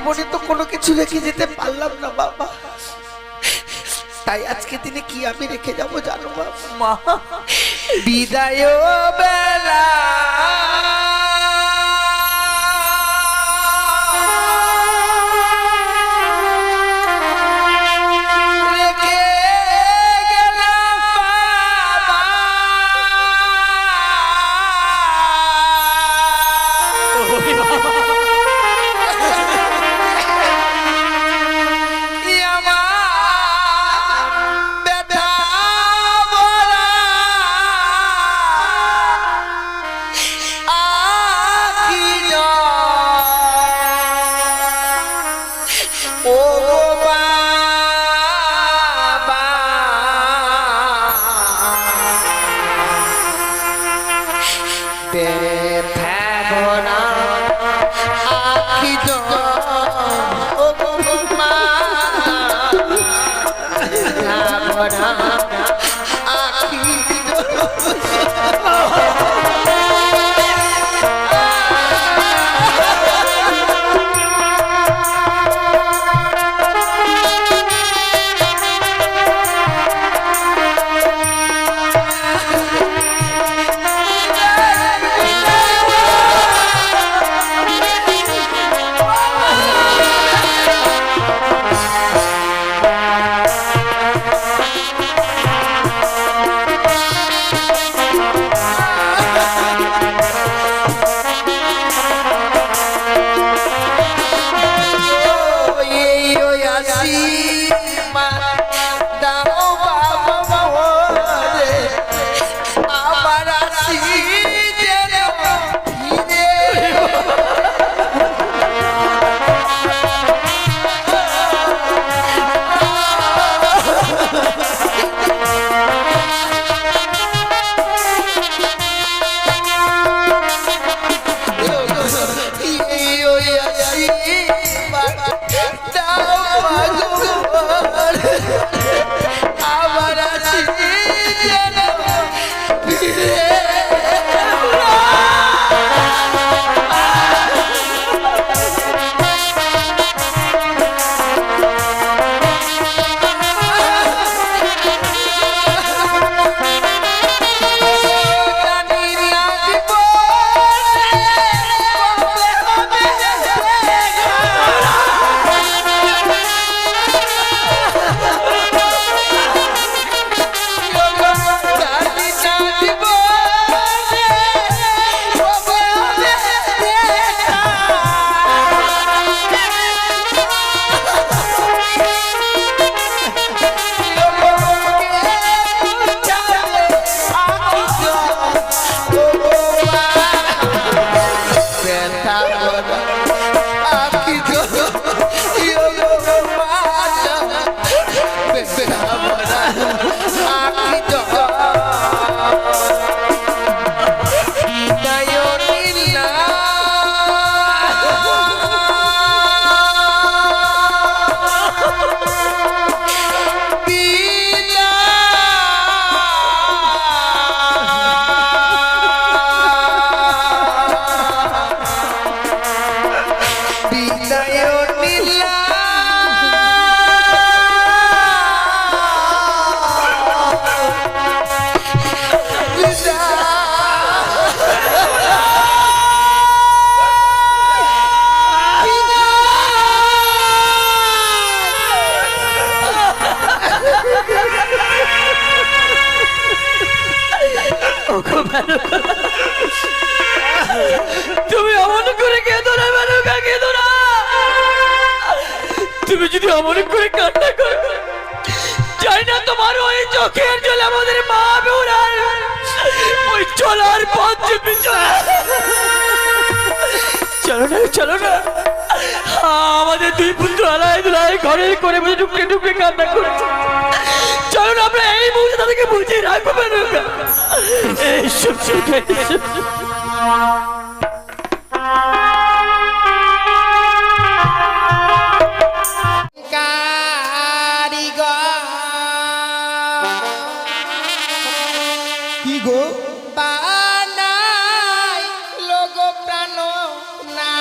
জীবনে তো কোনো কিছু রেখে যেতে পারলাম না বাবা, তাই আজকে দিনে কি আমি রেখে যাব জানো মা? বিদায় বেলা তুমি অমন করে কেঁদো না মেনকা, কেঁদো না। তুমি যদি অমন করে কান্না করো, জানি না তোমার ওই চোখের জল আমাদের মা বেউরার ওই চলার পথ চেপে চলো না, চলো না। আমাদের দুই পুত্র আলাই দুলাই ঘরের করে বসে টুকরে টুকরে কান্না করছে। চলো না, আমরা এই মুহূর্তে তাদেরকে বুঝিয়ে রাখবো মেনকা। এইসব চোখে কি গো বানাই লোগো প্রাণ না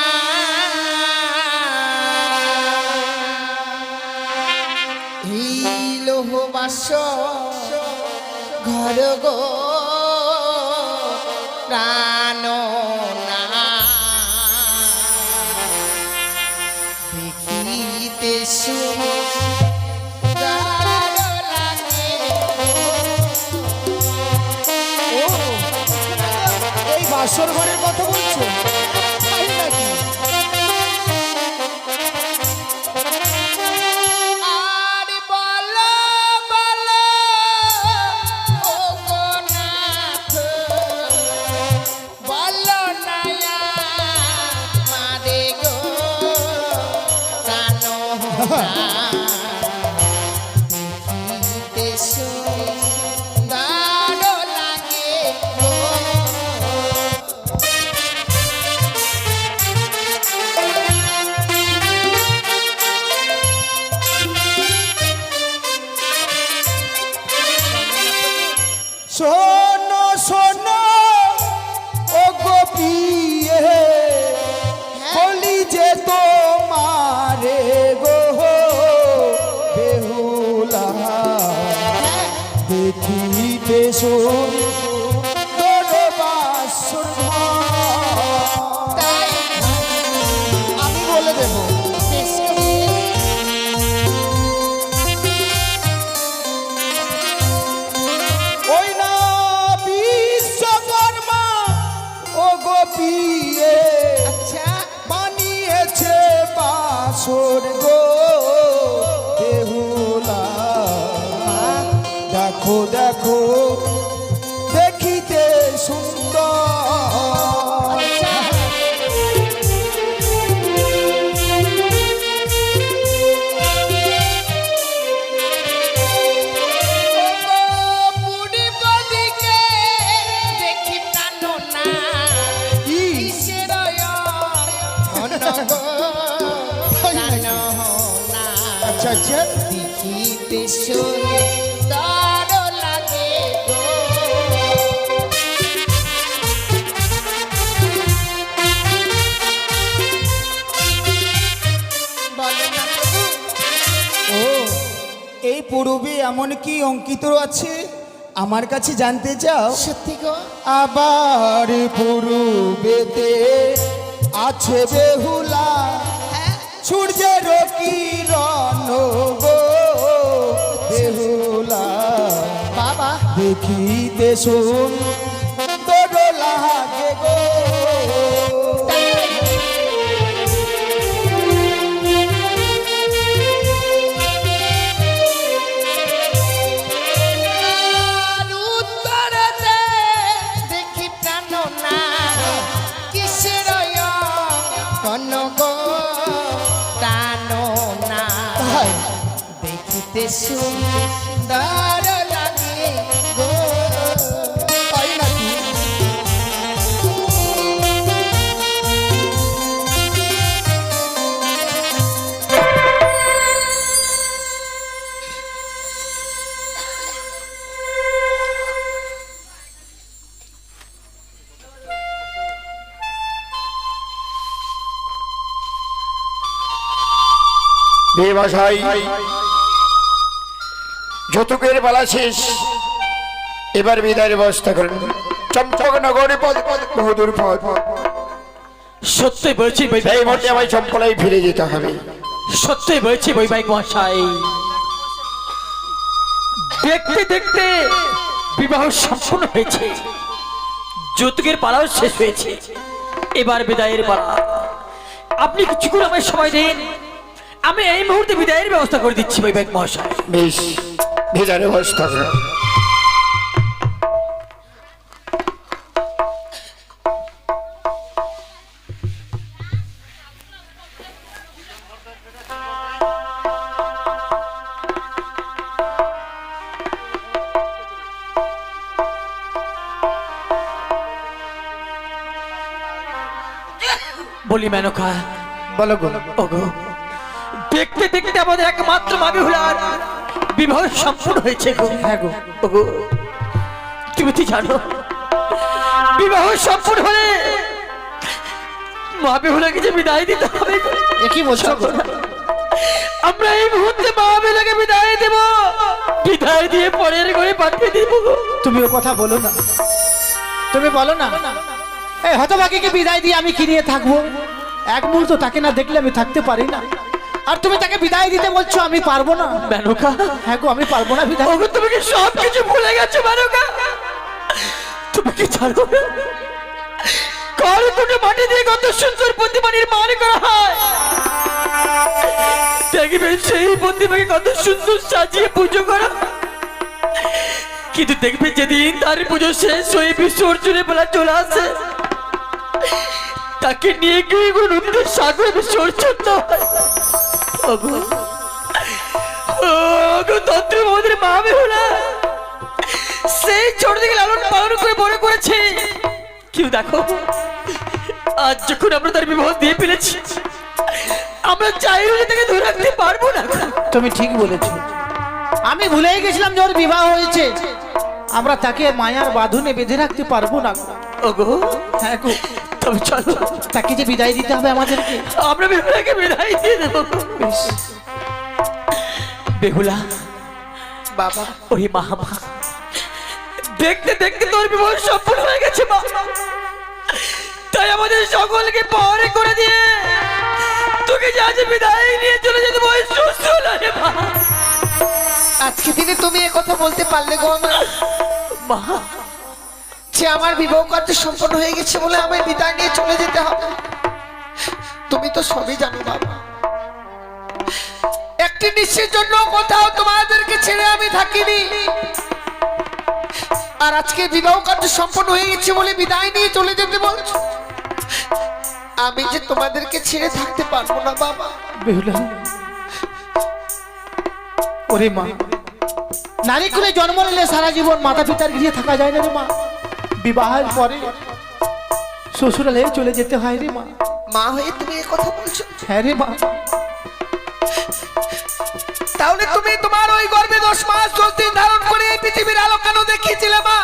ঘর গো প্রাণ না দেখিতে সুন্দর লাগে। এই বাসর ঘরের কথা বলছো? তাই নাকি? আর বলো বলো ও গো নাথ, বলো নয়া মারে গো প্রাণ দেখিতে সুন্দর লাগে গো। শোনো শোনো ও গোপিয়ে, বলি যে তোমারে গো বেহুলা দেখিতে সুন্দর বাসর ঘর। তাই আমি বলে দেবো। ওই না বিশ্বকর্মা ও গোপিয়ে আচ্ছা বানিয়েছে বাসর গো বেহুলা। দেখো দেখো দেখিতে সুন্দর। বুড়ি বদিকে দেখি প্রাণ না কি? কিসের ঘন গো প্রাণ না আচ্ছা আচ্ছা, দেখিতে সুন্দর লাগে গো। বলো না প্রভু। ও এই পূর্বে এমন কি অঙ্কিত আছে আমার কাছে জানতে চাও? সত্যি গো? আবার পূর্বেতে আছে বেহুলা, সূর্যের কিরণ গো বেহুলা। বাবা দেখিতে সুন্দর লাগে গো। আর উত্তরেতে দেখি প্রাণ না কিসের ঘন গো প্রাণ না তাই দেখিতে সুন্দর লাগে গো। তাই নাকি? মশাই, যৌতুকের পালা শেষ, এবার বিদায়ের ব্যবস্থা করেন। চম্পকনগরে পদ বহুদূর পথ, সত্যি বলছি এই বৈবাহিক মধ্যে আমায় চম্পলাই ফিরে যেতে হবে। সত্যি বলছি বৈবাহিক মশাই, দেখতে দেখতে বিবাহ সম্পূর্ণ হয়েছে, যৌতুকের পালাও শেষ হয়েছে, এবার বিদায়ের পালা। আপনি কিছু করে আমায় সময় দিন, আমি এই মুহূর্তে বিদায়ের ব্যবস্থা করে দিচ্ছি বৈবাহিক মহাশয়। বেশ, বিদায়ের ব্যবস্থা করেন। বলি মেনকা, বলো গো। ওগো, দেখতে দেখতে আমাদের একমাত্র মাবি হুলার বিবাহ সম্পূর্ণ হয়েছে গো। হ্যাঁ গো। ওগো, তুমি কি জানো বিবাহ সম্পূর্ণ হলে মাবি হুলাকে যে বিদায় দিতে হবে গো। এ কি বলছো গো? আমরা এই মুহূর্তে মাবি হুলাকে বিদায় দেব। বিদায় দিয়ে পরের ঘরে পাঠিয়ে দিব গো। তুমি ও কথা বলো না, তুমি বলো না এই হতভাগীকে বিদায় দিয়ে আমি কি নিয়ে থাকবো? এক মুহূর্ত তাকে না দেখলে আমি থাকতে পারি না। আর তুমি তাকে বিদায় দিতে বলছো, আমি পারবো না। মেনকা, হ্যাঁ গো, আমি পারবো না বিদায়। ওগো তুমি কি সব কিছু ভুলে গেছো মেনকা? তুমি কি জানো না? কার দুটো মাটি দিয়ে কত সুন্দর প্রতিমা নির্মাণ করা হয়। দেখবে সেই প্রতিমাকে কত সুন্দর সাজিয়ে পুজো করা, কিন্তু দেখবে যেদিন তার পুজো শেষ হয়ে বিসর্জনের বেলা চলে আসে, তাকে নিয়ে গিয়ে কোনো নদীতে সাগরে বিসর্জন দেওয়া হয়। ওগো ওগো তন্ত্র আমাদের মা বেহুলা সেই ছোট থেকে লালন পালন করে বড় করেছে। কেউ দেখো আজ যখন আমরা তার বিবাহ দিয়ে ফেলেছি, আমরা চাইলে তাকে ধরে রাখতে পারবো না। তুমি ঠিক বলেছো, আমি ভুলেই গেছিলাম যে ওর বিবাহ হয়েছে। আমরা তাকে মায়ার বাঁধনে বেঁধে রাখতে পারবো না। ওগো হ্যাঁ গো, তবে চলো তাকে যে বিদায় দিতে হবে আমাদেরকে। আমরা বেহুলাকে বিদায় দিয়ে দেবো। বেহুলা বাবা, ওরে মা, মা দেখতে দেখতে তোর বিবাহ সফল হয়ে গেছে মা। তাই আমাদের সকলকে পরে করে দিয়ে তোকে যে আজ বিদায় নিয়ে চলে যেতে বই সুস্থ লাগে মা। আজকে দিনে তুমি এ কথা বলতে পারলে গো আমার, মা যে আমার বিবাহ কার্য সম্পন্ন হয়ে গেছে বলে আমায় বিদায় নিয়ে চলে যেতে হবে। তুমি তো সবই জানো বাবা, একটি নিশ্চিত জন্য কোথাও তোমাদেরকে ছেড়ে আমি থাকিনি। আর আজকে বিবাহ কার্য সম্পন্ন হয়ে গেছে বলে বিদায় নিয়ে চলে যেতে বলছো, আমি যে তোমাদেরকে ছেড়ে থাকতে পারবো না বাবা। বেহুলা, ওরে মা, নারী কুলে জন্ম নিলে সারা জীবন মাতা পিতার গৃহে থাকা যায় না রে মা। বিবাহের পরে শ্বশুরালয়ে চলে যেতে হয় রে মা। মা হয়ে তুমি এ কথা বলছো? হ্যাঁ রে মা। তাহলে তুমি তোমার ওই গর্ভে 10 মাস 10 দিন ধারণ করে এই পৃথিবীর আলো কেন দেখিয়েছিলে মা?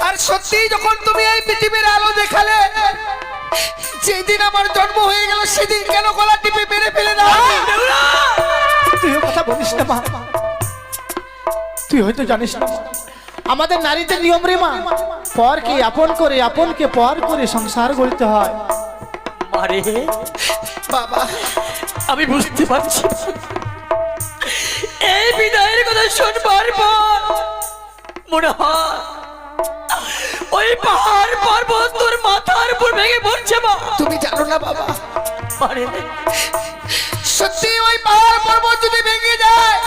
আর সত্যি যখন তুমি এই পৃথিবীর আলো দেখালে, যেদিন আমার জন্ম হয়ে গেল সেদিন কেন গলা টিপে মেরে ফেলে দাও? তুই কথা বলিস না মা, তুই হয়তো জানিস না আমাদের নারীদের নিয়ম রে মা, পরকে আপন করে আপনকে পর করে সংসার গড়তে হয়। মারে বাবা, আমি বুঝতে পারছি এই বিদায়ের কথা শুনবার পর মনে হয় ওই পাহাড় পর্বত তোর মাথার উপর ভেঙে পড়ছে মা। তুমি জানো না বাবা, মারে সত্যি ওই পাহাড় পর্বত যদি ভেঙে যায়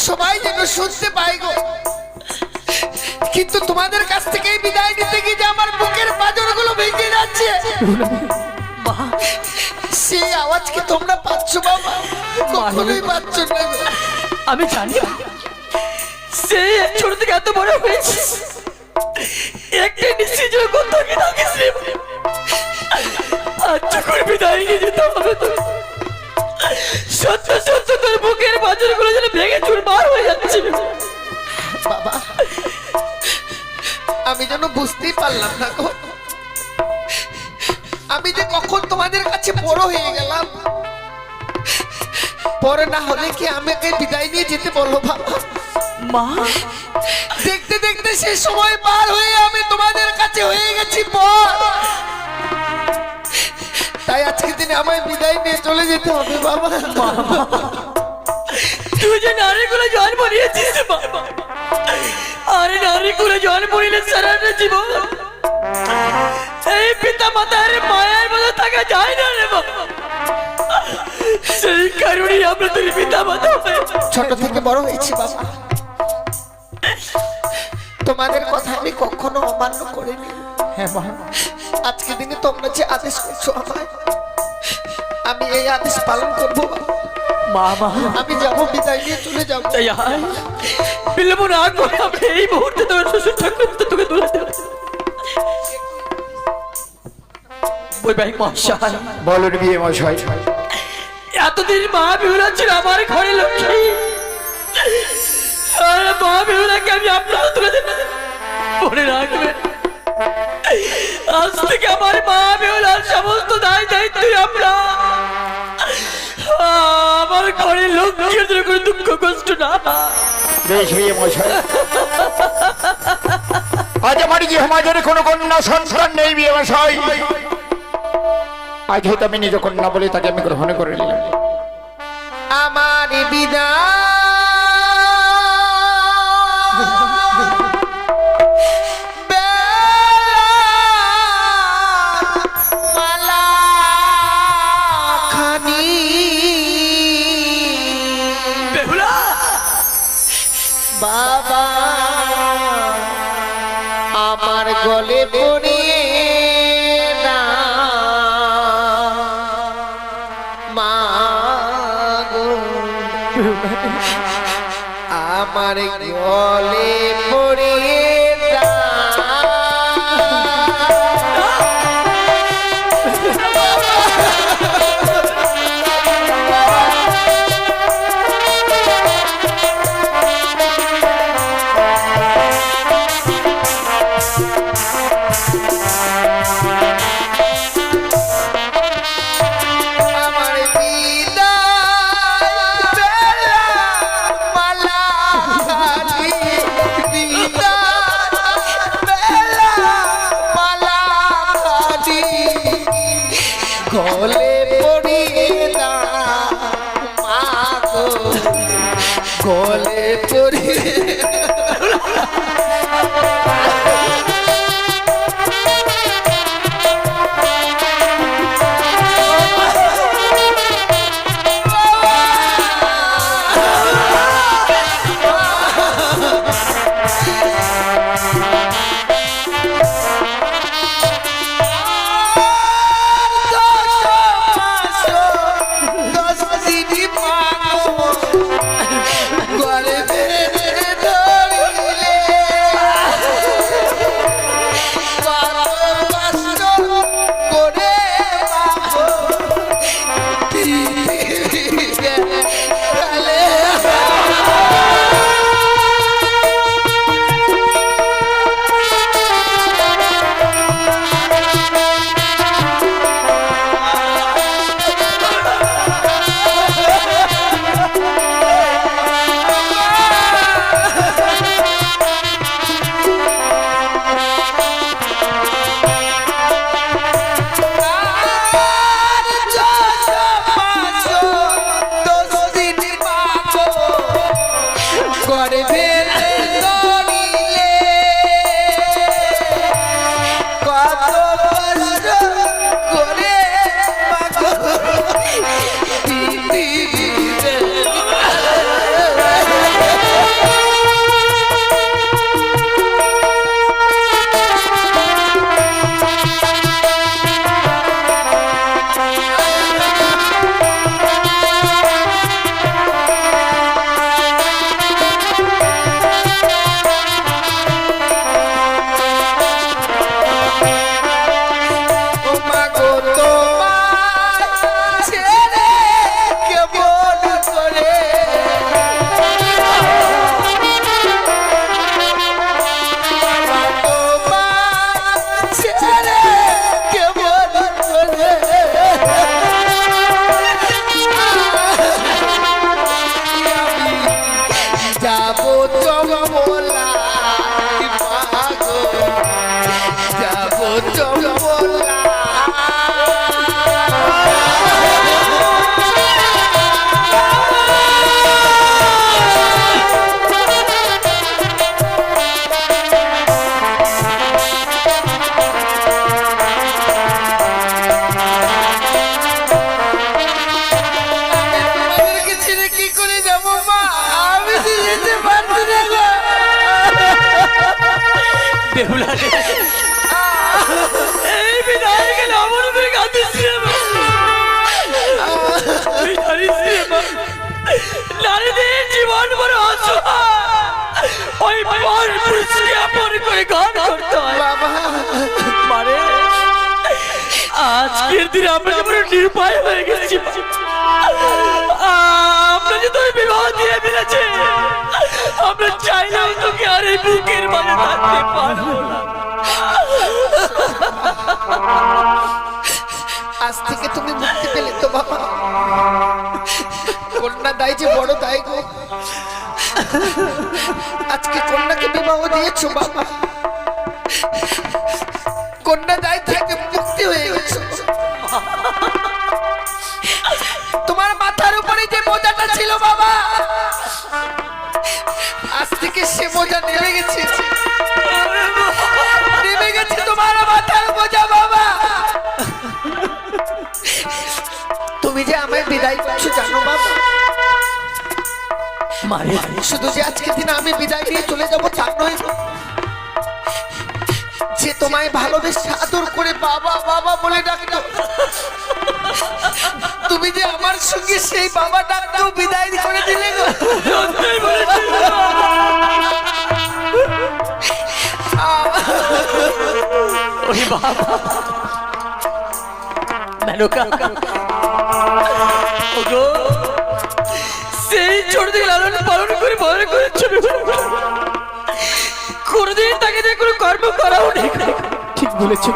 সবাই যেন শুনতে পায় গো, কিন্তু তোমাদের কাছ থেকে বিদায় নিতে গিয়ে যে আমার বুকের পাঁজরগুলো ভেঙে যাচ্ছে, মা সেই আওয়াজ কি তোমরা পাচ্ছ বাবা? কখনোই পাচ্ছ না গো। আমি জানি সেই ছোট থেকে এত বড় হয়েছে, একটা নিশ্চয় যখন তোকে থাকিস রে, আজ যখন বিদায় নিয়ে যেতে হবে তো সত্য সত্য তোর বুকের পাঁজরগুলো যেন ভেঙে চুরমার হয়ে যাচ্ছে বাবা, আমি যেন বুঝতেই পারলাম না গো, আমি যে কখন তোমাদের কাছে বড় হয়ে গেলাম। পরে না হলে কি আমাকে বিদায় নিয়ে যেতে বলো বাবা? মা। দেখতে দেখতে সে সময় পার হয়ে আমি তোমাদের কাছে হয়ে গেছি পর। তাই আজকে দিনে আমায় বিদায় নিয়ে চলে যেতে হবে বাবা। তুই যে নারীগুলো জন্ম নিয়েছিস বাবা, আরে নারীগুলো জন্ম নিলে সারাটা জীবন এই পিতা মাতার মায়ের মধ্যে থাকা যায় না রে বাবা। সেই কারণেই আমরা তোর পিতা মাতা ছোট থেকে বড় হয়েছি বাবা, তোমাদের কথা আমি কখনো অমান্য করিনি। হ্যাঁ মা, আজকে দিনে তোমরা যে আদেশ করছো আমায়, আমি এই আদেশ পালন করবো বাবা। মা মা আমি যাবো, বিদায় নিয়ে চলে যাবো। তাই আয় বিলম্ব না করে আমরা এই মুহূর্তে তোর শ্বশুর ঠাকুর তোকে তুলে দেব। বৈবাহিক মহাশয়, বলুন বিয়ে মশাই। এতদিন মা বেহুলা ছিল আমার ঘরে লক্ষ্মী, আর মা বেহুলাকে আমি আপনারা তুলে দেব, মনে রাখবেন আজ থেকে আমার মা বেহুলার সমস্ত দায় দায়িত্ব আমরা আমার ঘরে লক্ষ্মী লক্ষ্যের জন্য কোনো দুঃখ কষ্ট না। বেশ হয়ে মশাই, আজ আমার কি সমাজের কোনো কন্যা সন্তান নেই বিয়ে মশাই। আজ হয়তো আমি নিজ কন্যা বলে তাকে আমি গ্রহণ করে নিলাম। আমার বিদায় মালা খানি বেহুলা, বাবা আমার গলে পড়িয়ে না মা গো, আমার গলে পড়িয়ে না। আমার বিদায় বেলা মালা খানি, বিদায় বেলা মালা খানি, গলে পড়িয়ে না মা গো, গলে পড়িয়ে। বেহুলা রে, এই বিদায় গেল আমার উপরে কাঁদিস রে মা। তুই জানিস রে মা, নারীদের জীবন বড় অসহায়, ওই পর পুরুষকে আপন করে গান করতে হয় মারে। আজকের দিন আমরা যেমন নিরুপায় হয়ে গেছি, আমরা যে তোর বিবাহ দিয়ে ফেলেছে, আমরা চাইলেও তোকে আর এই বুকের মাঝে থাকতে পারবো না। আজ থেকে তুমি মুক্তি পেলে তো বাবা, কন্যা দায় যে বড় দায় গো। আজকে কন্যাকে বিবাহ দিয়েছো বাবা, কন্যা দায় থেকে মুক্তি হয়ে গেছো। তোমার মাথার উপরে যে বোঝাটা ছিল বাবা, আজ থেকে সে বোঝা নেমে গেছে, নেমে গেছে তোমার মাথার বোঝা বাবা। তুমি যে আমায় বিদায় করছো জানো বাবা, মারে শুধু যে আজকের দিনে আমি বিদায় নিয়ে চলে যাবো তা নয়, যে তোমায় ভালোবেসে আদর করে বাবা বাবা বলে ডাকতো, তুমি যে আমার সঙ্গে সেই বাবা ডাকতেও বিদায় করে দিলে গো। সত্যি বলেছিস ওরে বাবা মেনকা ওগো সেই ছোট থেকে লালন পালন করে বড় করেছিল, কোনদিন তাকে দিয়ে কোনো কর্ম করাও নেই। ঠিক বলেছো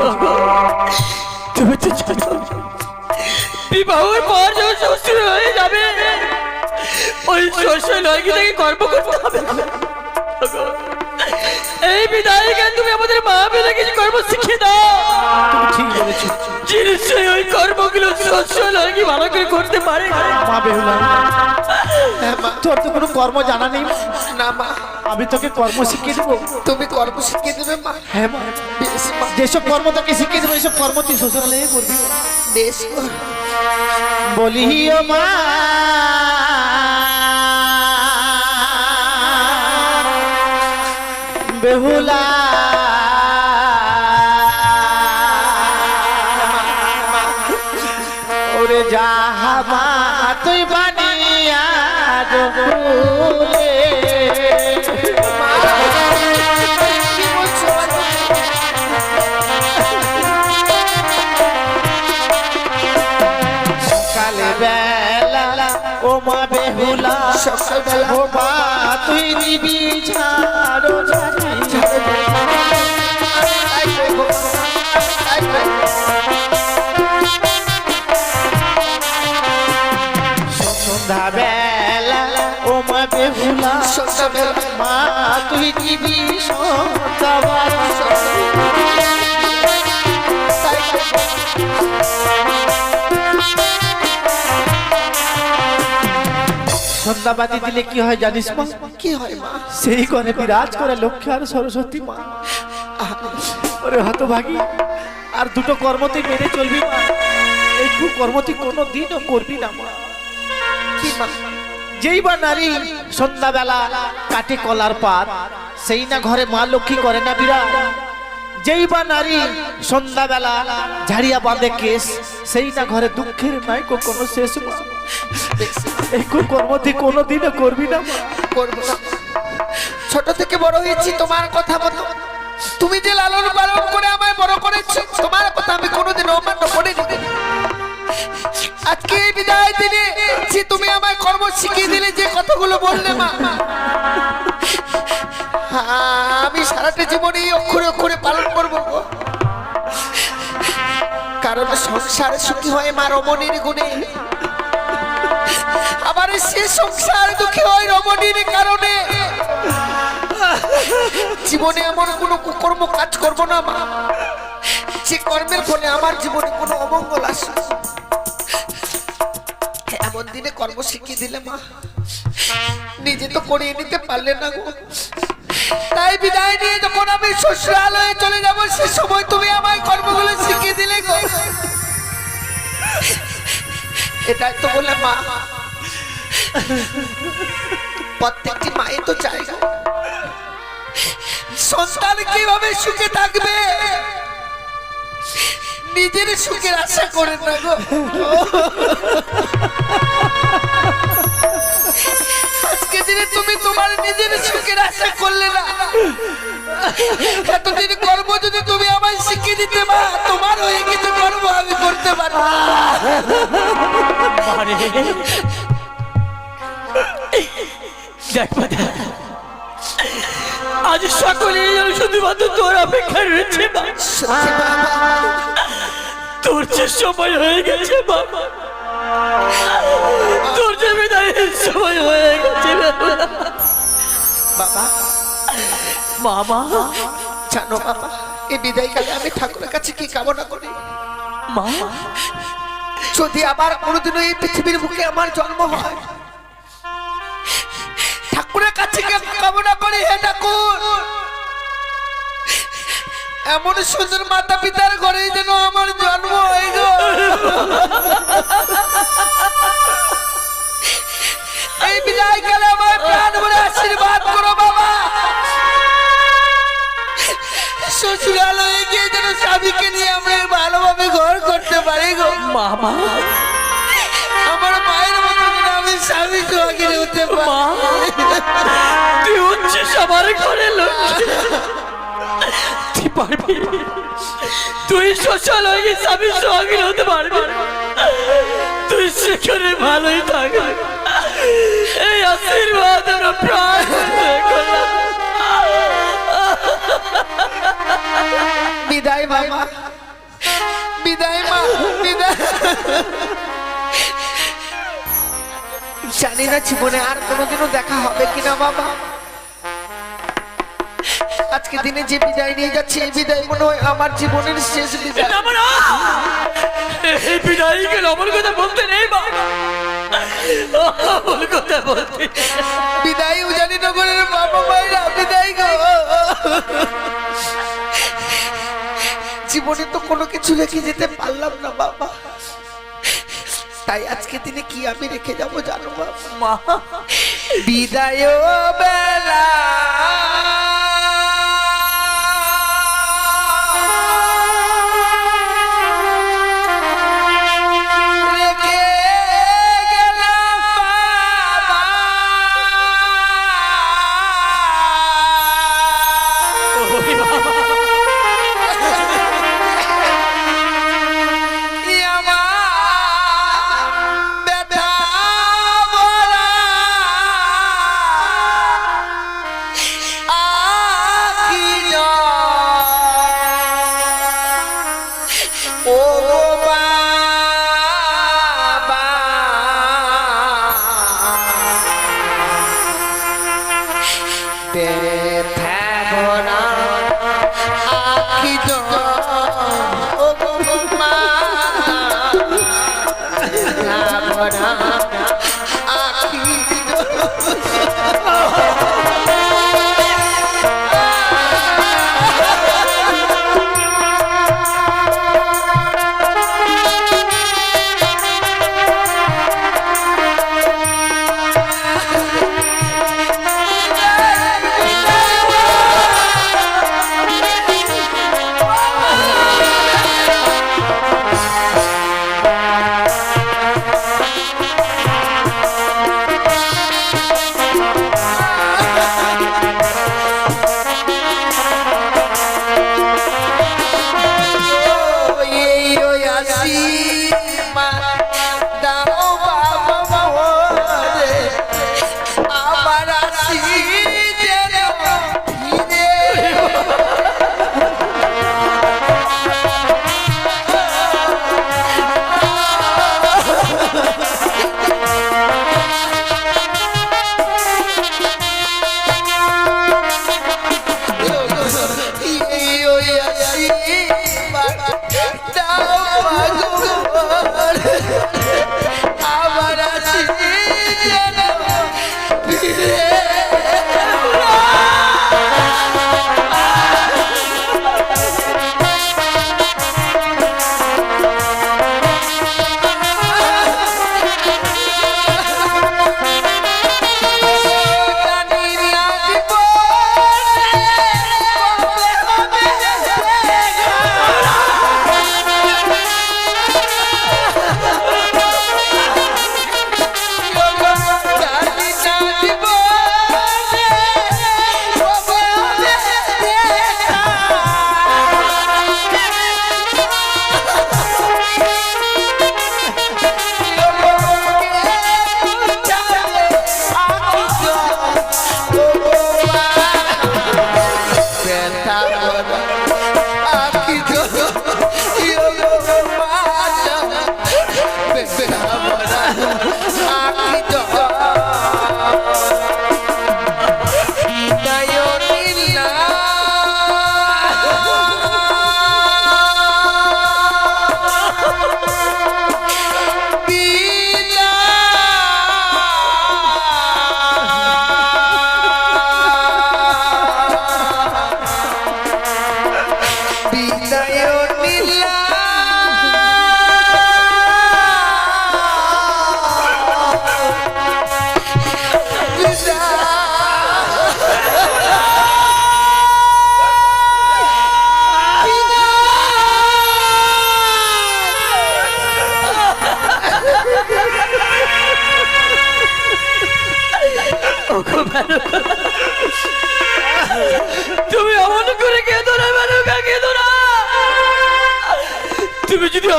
তুমি তো জানো বিবাহের পর যখন শ্বশুর হয়ে যাবে ওই শ্বশুর লড়কি থেকে কর্ম করতে হবে। এই বিদায় কেন তুমি আমাদের মা বেলা কিছু কর্ম শিখিয়ে দাও। তুমি ঠিক বলেছো নিশ্চয়ই ওই কর্মগুলো শ্বশুর লড়কি ভালো করে করতে পারে। মা বেহুলা, হ্যাঁ মা, তোর তো কোনো কর্ম জানা নেই। না মা, আমি তোকে কর্ম শিখিয়ে দেবো। তুমি কর্ম শিখিয়ে দেবে মা। হ্যাঁ মা, বেশ মা, যেসব কর্ম তোকে শিখিয়ে দেবো এইসব কর্ম তুই শ্বশুরালয়ে করবি। বেশ গো। বলি ও মা বেহুলা, ওরে যাহা তুই বানিয়া জগুলে কি বলছো? কালে বেলা ও মা বেহুলা, সকালবেলা ও মা তুই দিবি ছাড়ো ছাড়ি তাই করবো, তাই করবো। সন্ধ্যা বেলা ও মা বেহুলা, সকালবেলা মা তুই দিবি সন্ধ্যাবেলা তাই করবো। সন্ধ্যাবাতি দিলে কি হয় জানিস মা? কি হয় মা? সেই ঘরে বিরাজ করে লক্ষ্মী আর সরস্বতী মা। ওরে হতভাগী, আর দুটো কর্ম তুই মেনে চলবি মা। এই কর্ম তুই কোনো দিনও করবি না মা। কি মা? যেই বা নারী সন্ধ্যাবেলা কাটে কলার পাত, সেই না ঘরে মা লক্ষ্মী করে না বিরাজ। যেই বা নারী সন্ধ্যাবেলা ঝাড়িয়া বাঁধে কেশ, সেই না ঘরে দুঃখের নাই কোনো শেষ মা। এই কর্ম তুই কোনো দিনও করবি না মা। করবো না। ছোট থেকে বড় হয়েছি তোমার কথা মতো, তুমি যে লালন পালন করে আমায় বড় করেছো, তোমার কথা আমি কোনোদিন অমান্য করিনি। আজকে এই বিদায় দিনে যে তুমি আমায় কর্ম শিখিয়ে দিলে, যে কথাগুলো বললে মা, আমি সারাটা জীবন এই অক্ষরে অক্ষরে পালন করবো গো। কারণ সংসার সুখী হয় মা রমণীর গুণে, আবার সে সংসার দুঃখী হয় রমণীর কারণে। জীবনে এমন কোনো কুকর্ম কাজ করবো না মা, যে কর্মের ফলে আমার জীবনে কোনো অমঙ্গল আসে। এমন দিনে কর্ম শিখিয়ে দিলে মা, নিজে তো করিয়ে নিতে পারলে না গো। তাই বিদায় নিয়ে যখন আমি শ্বশুরালয়ে চলে যাবো, সে সময় তুমি আমায় কর্মগুলো শিখিয়ে দিলে গো। এটাই তো বলে মা, প্রত্যেকটি মায়ে তো চাই সন্তান কিভাবে সুখে থাকবে, নিজের সুখের আশা করে না গো। আজকে দিনে তুমি তোমার নিজের সুখের আশা করলে না, এতদিন কর্ম যদি তুমি আমায় শিখিয়ে দিতে মা, তোমার হয়ে কিছু কর্ম আমি করতে পারবো। দেখ বাবা, আজ সকলে শুধুমাত্র তোর অপেক্ষা রয়েছে মা। সত্যি বাবা, তোর যে সময় হয়ে গেছে বাবা, তোর মানুষের বিদায়ের সময় হয়ে গেছে বাবা মামা। জানো বাবা, এই বিদায় কালে আমি ঠাকুরের কাছে কি কামনা করি, মা যদি আবার কোনোদিনও এই পৃথিবীর বুকে আমার জন্ম হয়, ঠাকুরের কাছে কি কামনা করি, হে ঠাকুর এমন সুন্দর মাতা পিতার ঘরে যেন আমার জন্ম হয় গো। এই বিদায় কালে আমার প্রাণ ভরে আশীর্বাদ করো বাবা। শ্বশুরালয়ে গিয়ে যেন স্বামীকে নিয়ে আমরা ভালোভাবে ঘর করতে পারি গো। মামা আমার মায়ের মতো যেন আমি স্বামী সোহাগিনী হতে মা, পারি। তুই হচ্ছিস আমার ঘরে লক্ষ্মী। তুই পারবি, তুই শৌচালয়ে গিয়ে স্বামী সোহাগিনী হতে পারবি, তুই সেখানে ভালোই থাকবি। এই আশীর্বাদ আমরা প্রাণ ভরে করলাম। বিদায় বাবা, বিদায় মা, বিদায়। জানি না জীবনে আর কোনোদিনও দেখা হবে কিনা বাবা। আজকে দিনে যে বিদায় নিয়ে যাচ্ছে, এই বিদায় মনে হয় আমার জীবনের শেষ বিদায়। আমরা এই বিদায়ীকে অমন কথা বলতে নেই বাবা, অমন কথা বলতে। বিদায় উজানিনগরের বাবা মায়েরা বিদায় গো। জীবনে তো কোনো কিছু রেখে যেতে পারলাম না বাবা, তাই আজকে দিনে কি আমি রেখে যাব জানো বাবা? মা বিদায় বেলা রেখে গেলাম বাবা।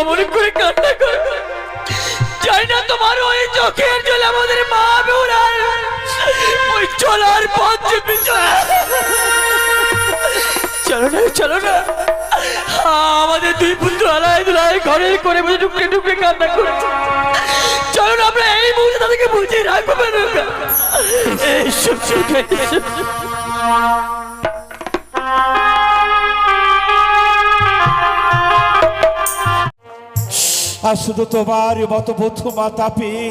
অমন করে কান্না করো? জানি না তোমার ওই চোখের জল আমাদের মা বেউরার ওই চলার পথ চেপে চলো না, চলো না। আমাদের দুই পুত্র আলায় দুলায় ঘরে করে বসে টুকরে টুকরে কান্না করছে। চলো না, আমরা এই মুহূর্তে তাদেরকে বুঝিয়ে রাখবো না। এইসব চোখে আর শুধু তোমার মতো বধূ মাতা পেয়ে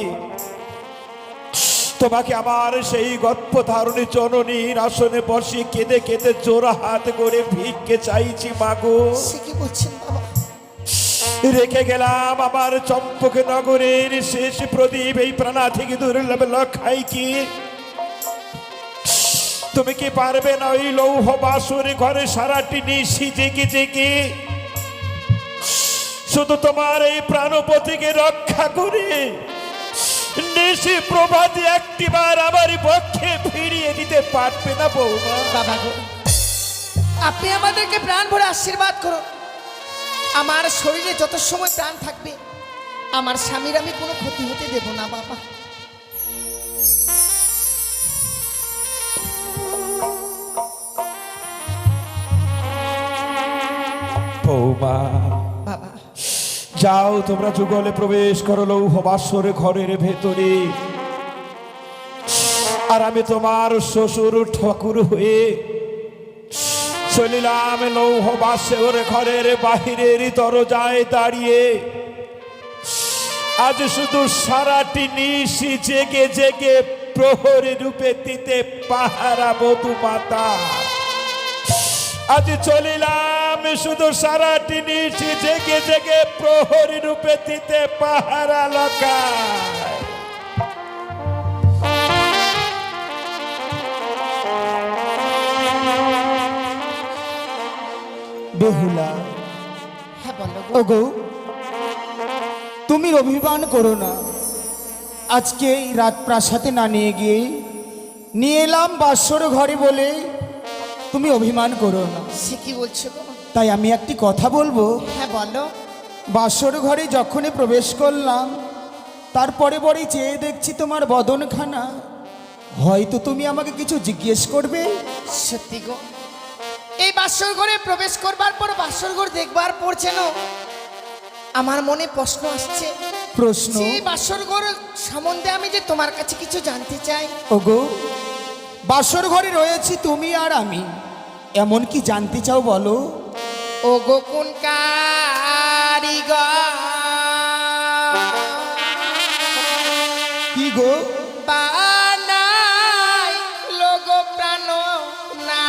তোমাকে আমার সেই গর্ভ ধারণী জননীর আসনে বসে কেঁদে কেঁদে জোড়া হাত করে ভিক্ষে চাইছি মাগো। সে কি বলছেন বাবা? রেখে গেলাম আমার চম্পক নগরের শেষ প্রদীপ এই প্রাণা থেকে দুর্লভ লক্ষাই কি তুমি কি পারবে না ওই লৌহ বাসুর ঘরে সারাটি নিশি জেগে জেগে শুধু তোমার এই প্রাণপতিকে রক্ষা করে নিশি প্রভাতে একটিবার আমার পক্ষে ফিরিয়ে দিতে পারবে না বৌমা? বাবা গো, আপনি আমাদেরকে প্রাণ ভরে আশীর্বাদ করুন। আমার শরীরে যত সময় প্রাণ থাকবে আমার স্বামীর আমি কোনো ক্ষতি হতে দেব না বাবা। বৌমা বাবা যাও, তোমরা যুগলে প্রবেশ করো লৌহ বাসর ঘরের ভেতরে। আর আমি তোমার শ্বশুর ঠাকুর হয়ে চলিলাম লৌহ বাসর ঘরের বাহিরের দরজায় দাঁড়িয়ে। আজ শুধু সারাটি নিশি জেগে জেগে প্রহরী রূপে দিতে পাহারা বধূ মাতা। আজ চলিলাম শুধু সারাটি নিশি জেগে জেগে প্রহরী রূপে দিতে পাহারা লকায়। বেহুলা, হ্যাঁ বলো গো। ওগো তুমি অভিমান করো না। আজকে এই রাত প্রাসাদে না নিয়ে গিয়ে নিয়ে এলাম বাসর ঘরে বলে তুমি অভিমান করো না। সে কি বলছো গো? তাই আমি একটি কথা বলবো। হ্যাঁ বলো। বাসর ঘরে যখনই প্রবেশ করলাম তারপরে পরেই চেয়ে দেখছি তোমার বদনখানা। হয়তো তুমি আমাকে কিছু জিজ্ঞেস করবে। সত্যি গো, এই বাসর ঘরে প্রবেশ করবার পর বাসর ঘর দেখবার পর যেন আমার মনে প্রশ্ন আসছে। প্রশ্ন? এই বাসর ঘর সম্বন্ধে আমি যে তোমার কাছে কিছু জানতে চাই। ওগো, বাসর ঘরে রয়েছি তুমি আর আমি, এমন কি জানতে চাও বলো? ও গো কোন কারিগর কি গো? বানাই লোগো প্রাণ না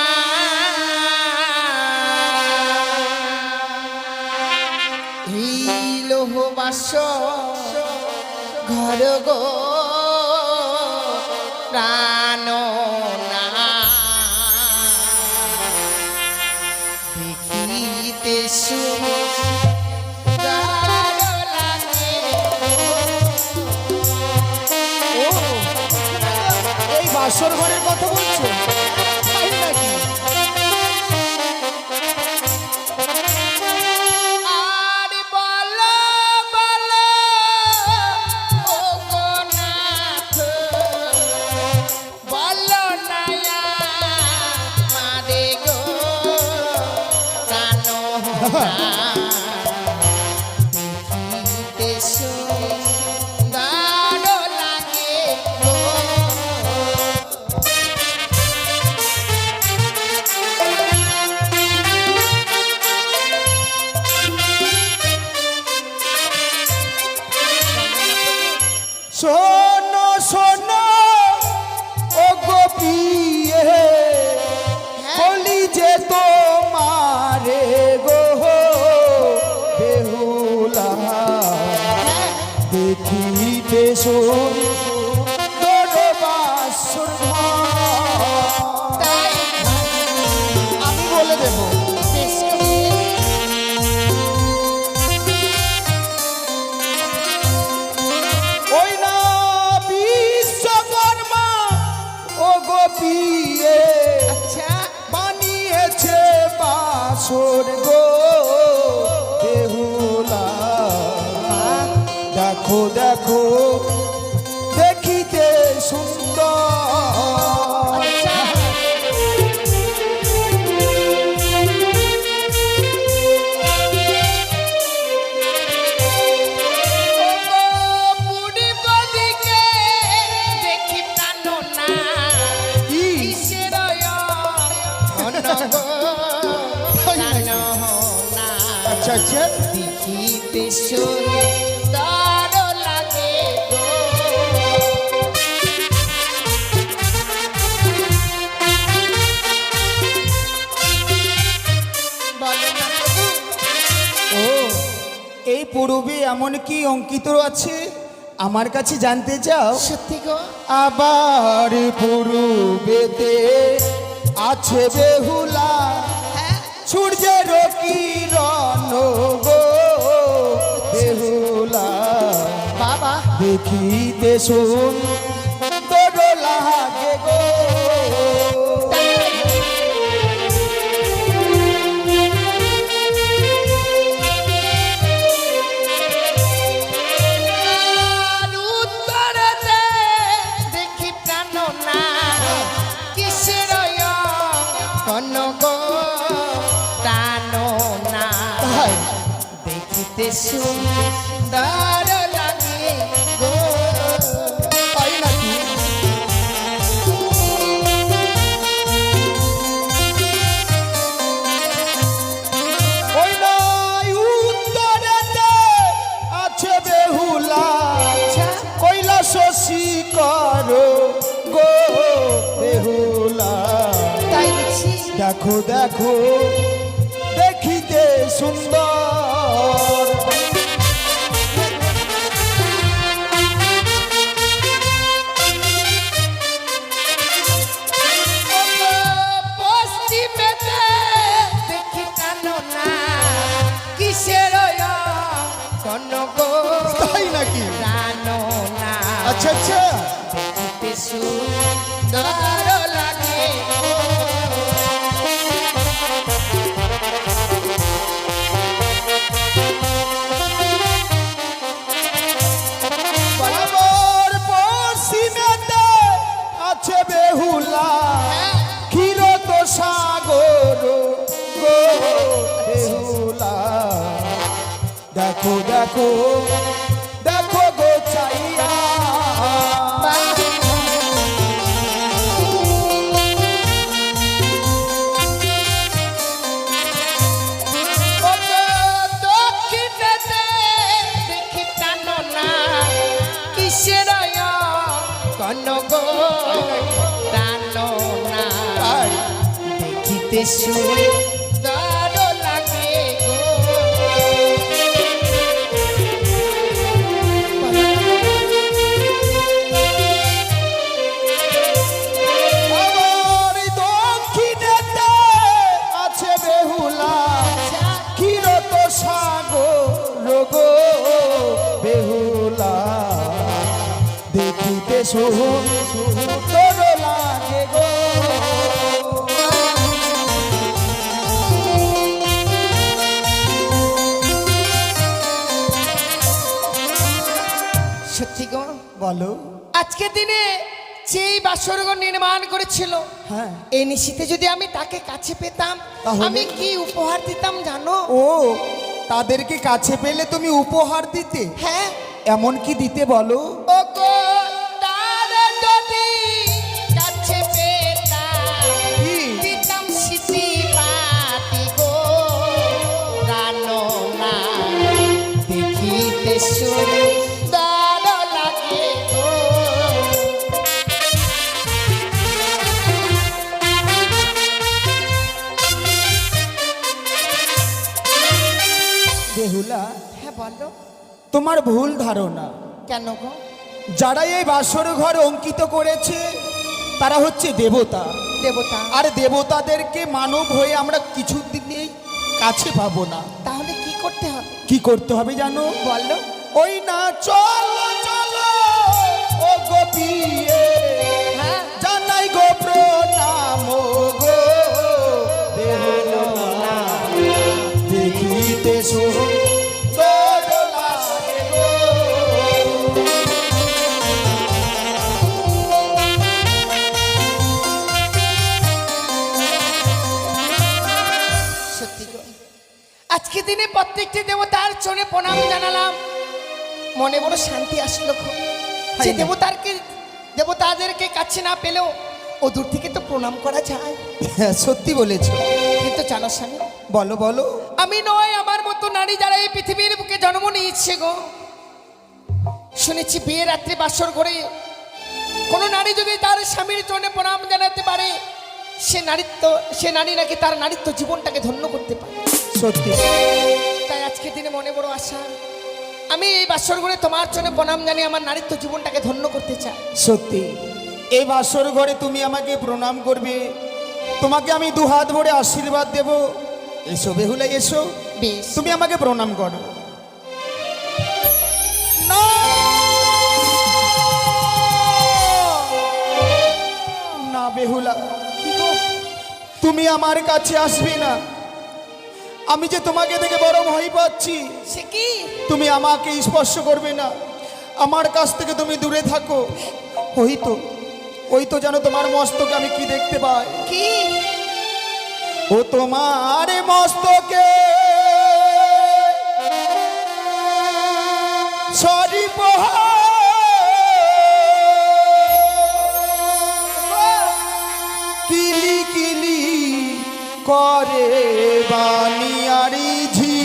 এই লোহ বাসর ঘর গো প্রাণ না দেখিতে সুন্দর লাগে। ও, এই বাসর ঘরের কথা বলছো? তাই নাকি? আর বলো বলো ও গো নাথ, বলো নায়া মারে গো প্রাণ দেখিতে সুন্দর লাগে গো। শোনো শোনো ও গোপিয়ে, বলি যে তোমারে গো বেহুলা দেখিতে সুন্দর বাসর ঘর। তাই আমি বলে দেবো। বেশ করে ওই না বিশ্বকর্মা ও গোপিয়ে আচ্ছা বানিয়েছে বাসর গো বেহুলা দেখো দেখো দেখিতে সুন্দর। আচ্ছা আচ্ছা দেখিতে সুন্দর লাগে গো। বলো না প্রভু। ও এই পূর্বে এমন কি অঙ্কিত আছে আমার কাছে জানতে চাও? সত্যি গো? আবার পূর্বেতে আছে বেহুলা সূর্যের কিরণ গো বেহুলা বাবা দেখিতে সুন্দর লাগে গো। আর উত্তরেতে দেখি প্রাণ না কিসের কোন গো প্রাণ না তাই দেখিতে সুন্দর লাগে গো। তাই নাকি? ওই নাই উত্তরেতে আছে বেহুলা কৈলাস করো গো বেহুলা তাই দেখছি দেখো দেখো দেখিতে সুন্দর। পশ্চিমেতে দেখি প্রাণ না কিসের কোন গো তাই নাকি? প্রাণ না আচ্ছা আচ্ছা দেখিতে সুন্দর লাগে গো। বরাবর পশ্চিমেতে আছে বেহুলা ক্ষীরত সাগর গো বেহুলা দেখো দেখো দেখো গো চাইয়া দক্ষিণেতে দেখি প্রাণ না কিসের কোন গো প্রাণ না তাই দেখিতে সুন্দর লাগে গো। আমার দক্ষিণেতে আছে বেহুলা ক্ষীরত সাগর গো বেহুলা দেখিতে সুন্দর লাগে গো। সত্যি গো? বলো। আজকের দিনে যেই বাসরঘর নির্মাণ করেছিল হ্যাঁ এই নিশিতে যদি আমি তাকে কাছে পেতাম তাহলে? আমি কি উপহার দিতাম জানো? ও তাদেরকে কাছে পেলে তুমি উপহার দিতে? হ্যাঁ এমন কি দিতে বলো? ও গো তার যদি কাছে পেতাম কি? দিতাম সিটি পাতি গো প্রাণ না দেখিতে সুন্দর লাগে গো। বেহুলা হ্যাঁ বলো তোমার ভুল ধারণা। কেন গো? যারা এই বাসর ঘর অঙ্কিত করেছে তারা হচ্ছে দেবতা, দেবতা আর দেবতাদেরকে মানব হয়ে আমরা কিছুদিনেই কাছে পাবো না। তাহলে কি করতে হবে কি করতে হবে জানো? বলো। ওই না চলো চলো ও গোপিয়ে হ্যাঁ জানাই গো প্রণাম গো বেহুলা দেখিতে সুন্দর লাগে গো। আজকে দিনে প্রত্যেকটি দেবতার চরণে প্রণাম জানালাম, মনে বড় শান্তি আসলো খুব। যে দেবতাদেরকে কাছে না পেলেও ও দূর থেকে তো প্রণাম করা যায়। হ্যাঁ, সত্যি বলেছো। কিন্তু জানো স্বামী, বলো বলো। আমি নয়, আমার মতো নারী যারা এই পৃথিবীর বুকে জন্ম নিয়েছে গো, শুনেছি বিয়ে রাত্রি বাসর করে কোনো নারী যদি তার স্বামীর চরণে প্রণাম জানাতে পারে, সে নারী নাকি তার নারীত্ব জীবনটাকে ধন্য করতে পারে। সত্যি। তাই আজকে দিনে মনে বড় আশা, আমি এই বাসর ঘরে তোমার চরণে প্রণাম জানিয়ে আমার নারীত্ব জীবনটাকে ধন্য করতে চাই। সত্যি, এই বাসর ঘরে তুমি আমাকে প্রণাম করবে, তোমাকে আমি দুহাত ভরে আশীর্বাদ দেব। এসো বেহুলা, এসো, বেশ, তুমি আমাকে প্রণাম করো। না বেহুলা, তুমি আমার কাছে আসবে না। আমি যে তোমাকে দেখে বড় ভয় পাচ্ছি। সে কি? তুমি আমাকে স্পর্শ করবে না, আমার কাছ থেকে তুমি দূরে থাকো। ওই তো জানো তোমার মস্তকে আমি কি দেখতে পাই? কি? ও তোমার মস্তকে সরি কিলি কিলি করে বানিয়ারি ঝি,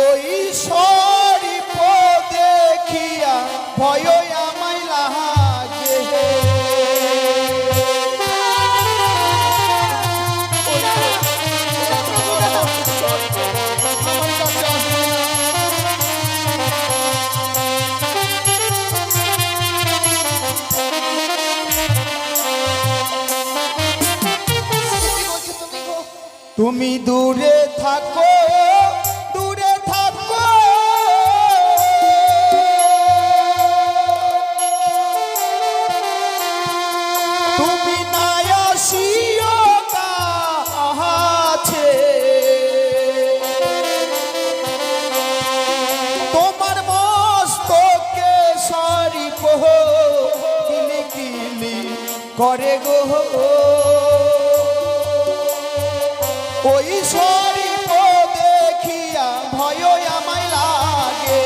ওই সরি দেখিয়া ভয় আমায় লাগে। কি বলছো তুমি গো? তুমি দূরে থাকো, দূরে থাকো। তুমি না আসিও কাছে, তোমার মস্তকে সারি পোহ কিলি কিলি করে গো। ওই শরীর দেখিয়া ভয় আমায় লাগে।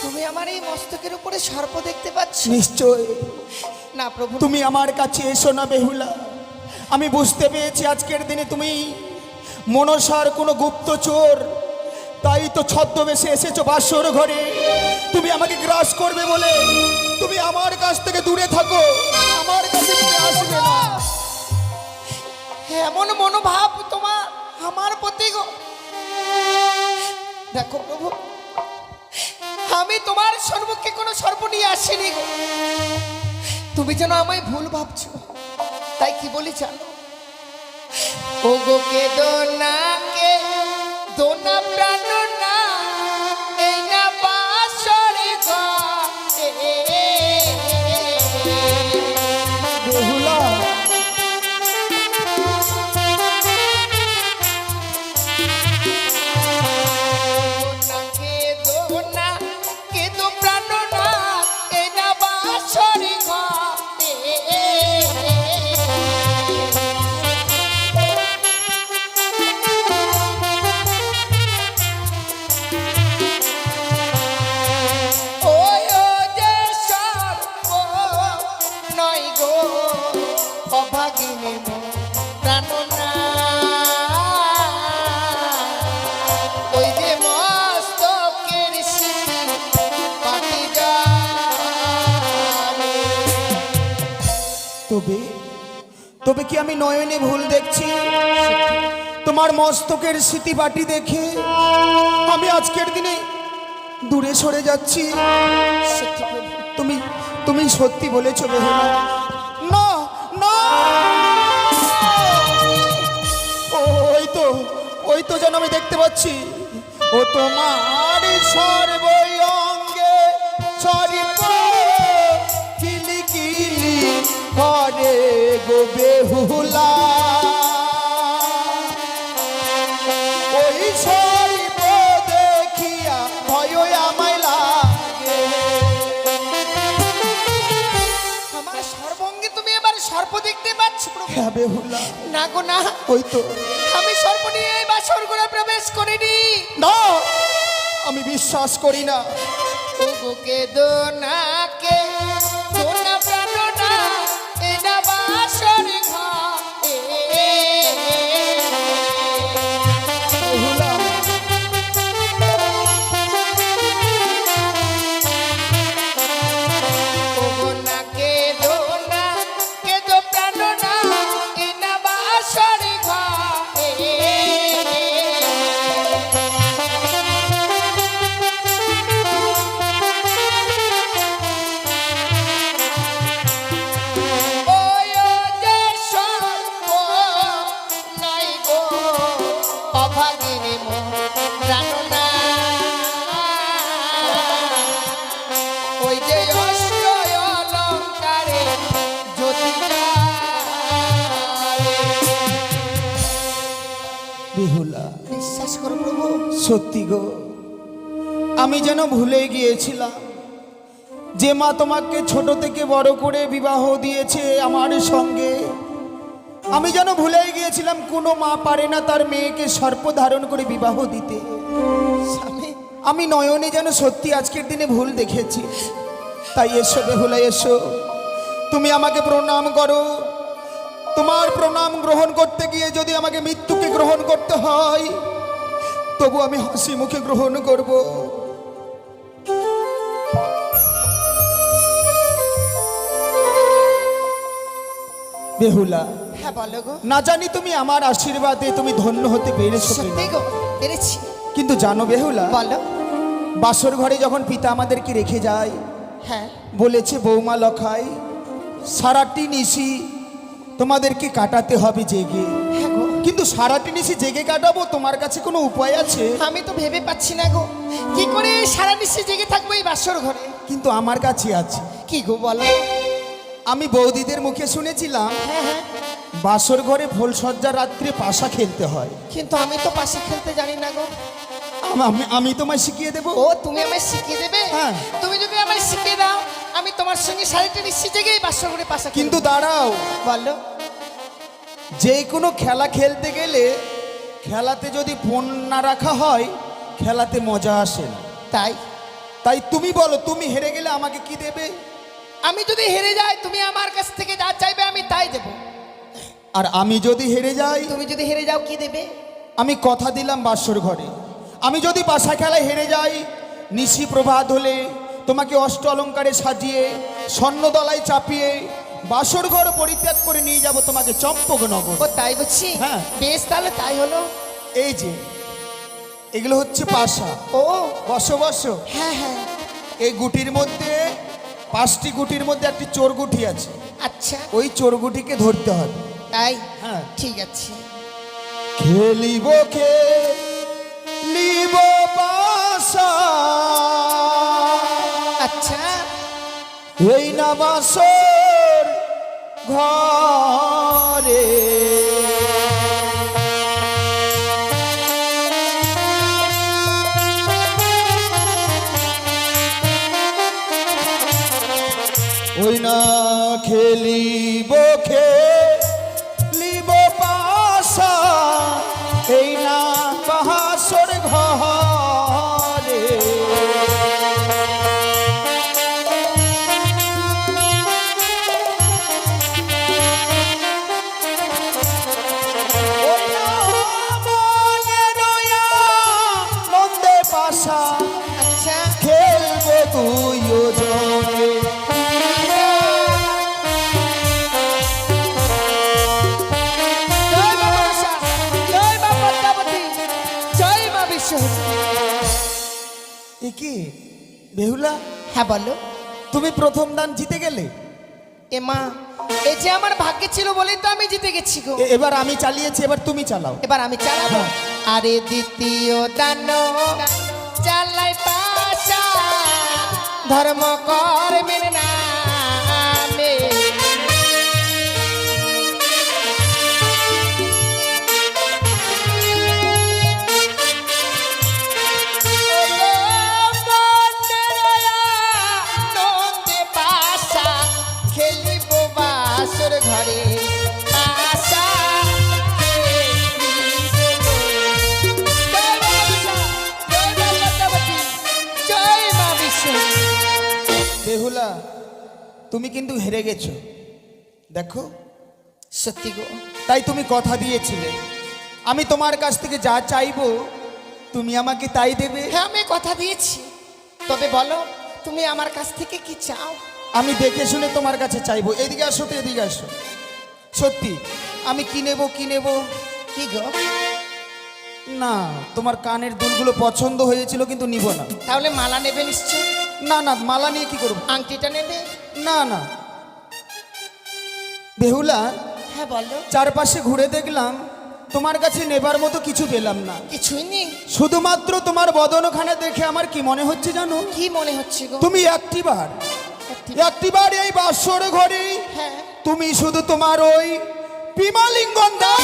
তুমি আমার এই মস্তকের উপরে সর্প দেখতে পাচ্ছ? নিশ্চয়। না প্রভু, তুমি আমার কাছে এসো না বেহুলা। আমি বুঝতে পেরেছি আজকের দিনে তুমি মনসার কোনো গুপ্তচোর, তাই তো ছদ্মবেশে এসেছো বাসর ঘরে। তুমি আমাকে গ্রাস করবে বলে তুমি আমার কাছ থেকে দূরে থাকো, আমার কাছে তুমি আসবে না। এমন মনোভাব তোমার আমার প্রতি গো। দেখো প্রভু, আমি তোমার সর্বকে কোনো সর্প নিয়ে আসিনি গো। তুমি যেন আমায় ভুল ভাবছো, তাই কি বলি জানো? ও গো কে দোনা প্রাণ না, এই না বাসরে ঘরে। বেহুলা, কে দো প্রাণ না, এই না বাসরে ঘরে। ওই ও যে সর্প নয় গো, অভাগিনী প্রাণ না, ওই যে মস্তকের পাটি যাবে। তবে কি আমি নয়নে ভুল দেখছি? তোমার মস্তকের স্মৃতি বাটি দেখে আমি আজকের দিনে দূরে সরে যাচ্ছি। সত্যি প্রভু, তুমি সত্যি বলেছো বেহুলা। না না, ওই তো যেন আমি দেখতে পাচ্ছি। ও তোমার সর্বই অঙ্গে সরি কিলি কিলি করে গো বেহুলা ওই সর্ব দেখিয়া ভয় আমায় লাগে। আমার সর্বঙ্গে তুমি এবার সর্প দেখতে পাচ্ছ প্রভু? হ্যাঁ বেহুলা, না গো না, ওই তো। আমি সর্প নিয়ে এই বাসর ঘরে প্রবেশ করিনি। না, আমি বিশ্বাস করি না। ও গো কে দো না, কে দো না প্রাণ না, এ না বাসর ঘরে। বেহুলা, ও গো না কে দো না, কে দো প্রাণ না, এ না বাসর ঘরে। ওই ও যে সর্প নাই গো অভাগিনী মন প্রাণ না, ওই যে অষ্ট অলঙ্কারে জ্যোতি জ্বালে। বেহুলা, বিশ্বাস করো প্রভু, সত্যি গো, আমি যেন ভুলে গিয়েছিলাম যে মা তোমাকে ছোট থেকে বড় করে বিবাহ দিয়েছে আমার সঙ্গে। আমি যেন ভুলে গিয়েছিলাম কোনো মা পারে না তার মেয়েকে সর্প ধারণ করে বিবাহ দিতে। স্বামী আমি নয়নে যেন সত্যি আজকের দিনে ভুল দেখেছি। তাই এসো বেহুলা, এসো, তুমি আমাকে প্রণাম করো। তোমার প্রণাম গ্রহণ করতে গিয়ে যদি আমাকে মৃত্যুকে গ্রহণ করতে হয়, তবু আমি হাসি মুখে গ্রহণ করব। বেহুলা, হ্যাঁ বলো গো। না জানি তুমি আমার আশীর্বাদে তুমি ধন্য হতে পেরেছো সত্যি কিনা, গো, পেরেছি। কিন্তু জানো বেহুলা, বলো। বাসর ঘরে যখন পিতা আমাদেরকে রেখে যায়, হ্যাঁ বলেছে বৌমা লখাই সারাটি নিশি তোমাদেরকে কাটাতে হবে জেগে। হ্যাঁ গো, কিন্তু সারাটি নিশি জেগে কাটাবো, তোমার কাছে কোনো উপায় আছে? আমি তো ভেবে পাচ্ছি না গো, কি করে সারা নিশে জেগে থাকবো এই বাসর ঘরে। কিন্তু আমার কাছে আছে। কি গো বলো। আমি বৌদিদের মুখে শুনেছিলাম হ্যাঁ হ্যাঁ, বাসর ঘরে ভোলসজ্জা রাত্রে পাশা খেলতে হয়। কিন্তু আমি তো পাশে খেলতে জানি না গো। আমি তোমায় শিখিয়ে দেবো। ও তুমি আমায় শিখিয়ে দেবে? হ্যাঁ। তুমি যদি আমায় শিখিয়ে দাও, আমি তোমার সঙ্গে সাড়ে নিশ্চিত জেগেই বাসর ঘরে পাশা কিন্তু দাঁড়াও, বলো। যে কোনো খেলা খেলতে গেলে খেলাতে যদি ফোন না রাখা হয় খেলাতে মজা আসে না। তাই তাই তুমি বলো, তুমি হেরে গেলে আমাকে কি দেবে? আমি যদি হেরে যাই, তুমি আমার কাছ থেকে যা চাইবে আমি তাই দেব। আর আমি যদি হেরে যাই? তুমি যদি হেরে যাও কি দেবে? আমি কথা দিলাম বাসর ঘরে, আমি যদি পাশা খেলায় হেরে যাই, নিশি প্রভাত হলে তোমাকে অষ্ট অলঙ্কারে সাজিয়ে স্বর্ণদলায় চাপিয়ে বাসর ঘর পরিত্যাগ করে নিয়ে যাব তোমাকে চম্পকনগর। ও তাই বুঝছি। হ্যাঁ। বেশ, তাহলে তাই হলো। এই যে এগুলো হচ্ছে পাশা। ও বসো বসো। হ্যাঁ হ্যাঁ, এই গুটির মধ্যে 5টি গুটির মধ্যে একটি চোর গুটি আছে, আচ্ছা ওই চোর গুটিকে ধরতে হবে। তাই। হ্যাঁ। ঠিক আছে। খেলিব খেলিব পাশা, আচ্ছা এই না বাসর ঘরে। ওই না খেলিব খেলিব পাশা, এই না বাসর ঘরে। ওই না মনের আনন্দে পাশা, আচ্ছা, খেলবো তুইও জনে। জয় মা মনসা, জয় মা পদ্মাবতী, জয় মা বিশ্বহরি। এ কি বেহুলা, হ্যাঁ বলো। তুমি প্রথম দান জিতে গেলে? এ মা, এই যে আমার ভাগ্যে ছিল বলেই তো আমি জিতে গেছি গো। এবার আমি চালিয়েছি, এবার তুমি চালাও। এবার আমি চালাবো। হ্যাঁ। আরে দ্বিতীয় দান চালাই পাশা, ধর্ম কর্মের নামে ঘরে আশা জয় মা বিশা, জয় মা পদ্মাবতী, জয় মা বিশা। বেহুলা, তুমি কিন্তু হেরে গেছো দেখো। সত্যি গো, তাই তুমি কথা দিয়েছিলে আমি তোমার কাছ থেকে যা চাইবো তুমি আমাকে তাই দেবে। হ্যাঁ আমি কথা দিয়েছি, তবে বলো তুমি আমার কাছ থেকে কি চাও? আমি দেখে শুনে তোমার কাছে চাইবো। এদিকে আসো তো, এদিকে আসো। সত্যি আমি কি নেবো, কি নেবো? কি গো? না, তোমার কানের দুলগুলো পছন্দ হয়েছিল কিন্তু নিব না। তাহলে মালা নেবে নিশ্চয়? না না, মালা নিয়ে কি করবো? আংটিটা নেবে? না না। বেহুলা, হ্যাঁ বলো। চারপাশে ঘুরে দেখলাম তোমার কাছে নেবার মতো কিছু পেলাম না। কিছুই নেই? শুধুমাত্র তোমার বদনখানে দেখে আমার কি মনে হচ্ছে জানো? কি মনে হচ্ছে গো? তুমি একটিবার এই বাসর ঘরে হ্যাঁ তুমি শুধু তোমার ওই বিমালিঙ্গন দাও।